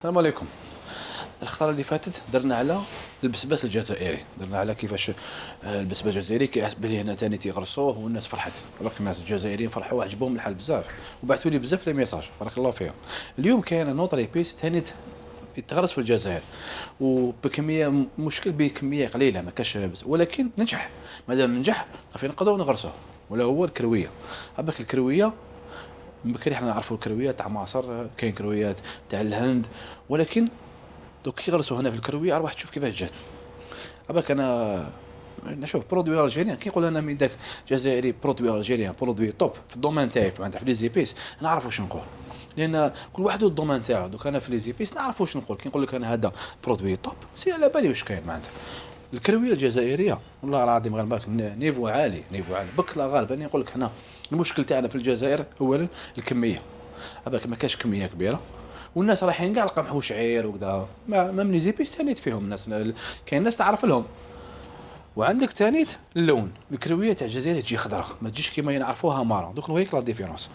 السلام عليكم. الخطره اللي فاتت درنا على البسباس الجزائري، درنا على كيفاش البسباس الجزائري كيحسب لي هنا ثاني تيغرسوه والناس فرحت. راك الناس الجزائريين فرحوا وعجبهم الحال بزاف وبعثوا لي بزاف لي ميساج، بارك الله فيهم. اليوم كاين نوطه ليبيس ثاني يتغرس في الجزائر وبكميه، مشكل بكميه قليله ما كاش ولكن نجح. مادام نجح صافي نقدروا نغرسوه. ولا هو الكرويه. عباك الكرويه بكري حنا نعرفوا الكرويات تاع مصر، كاين كرويات تاع الهند، ولكن دوك كي غرسوا هنا في الكرويه راح تشوف كيفاش جات. عباك انا نشوف برودوي الجيريان كي يقول انا من داك جزائري برودوي الجيريان برودوي توب في الدومين تاعي معناتها في لي زيبيس نعرف واش نقول، لان كل واحد الدومين تاعو. دوك انا في لي زيبيس نعرف واش نقول كي نقول لك انا هذا برودوي توب سي على بالي واش كاين معناتها. الكرويه الجزائريه والله العظيم غير بالك نيفو عالي، نيفو عالي بك لا غالب. انا نقول لك حنا المشكل تاعنا في الجزائر اولا الكميه. عباك ما كاش كميه كبيره والناس رايحين كاع القمح وشعير وكذا، ما من زيبيس ثانيت فيهم الناس، كاين ناس تعرف لهم. وعندك ثانيت اللون، الكرويه تاع الجزائر تجي خضراء ما تجيش كيما ينعرفوها مارون. دوك هيك لا ديفيرونس.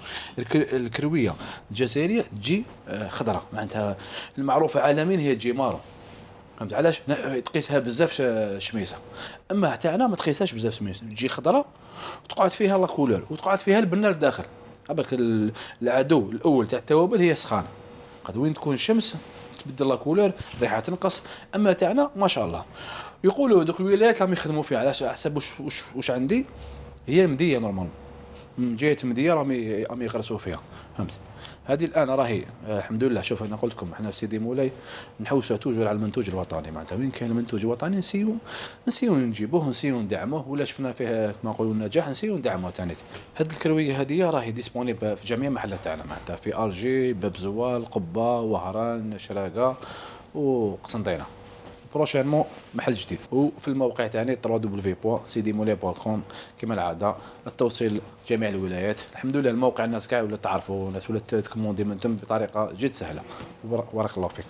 الكرويه الجزائريه تجي خضراء معناتها المعروفه عالميا هي تجي مارون. فهمت علاش؟ تقيسها بزاف شميسه. اما تاعنا ما تقيسهاش بزاف شميسه، تجي خضراء وتقعد فيها لا كولور وتقعد فيها البنه لداخل. هذاك العدو الاول تاع التوابل هي السخانه. قد وين تكون الشمس تبدل لا كولور، الريحه تنقص. اما تاعنا ما شاء الله. يقولوا دوك الولايات راهم يخدموا فيها على حسب واش عندي. هي مديه نورمال، جهه مديه راهم يغرسوا فيها. فهمت؟ هذه الان راهي الحمد لله. شوف انا قلت لكم احنا في سيدي مولاي نحوسوا توجور على المنتوج الوطني، معناتها وين كاين المنتوج الوطني نسيو نجيبوه، نسيو ندعموه، ولا شفنا فيه كما نقولوا النجاح نسيو ندعموه ثاني. هذه الكرويه هذه راهي ديسپونيبل في جميع محلات تاعنا، معناتها في الجي، باب زوال، قبه، وهران، شراقه وقسنطينه. بروشينمون محل جديد وفي الموقع تاعنا www.sidimoulay.com كما العاده. التوصيل جميع الولايات. الحمد لله الموقع الناس كاع ولا تعرفوا، الناس ولا تكوموندي من تم بطريقه جد سهله. بارك الله فيكم.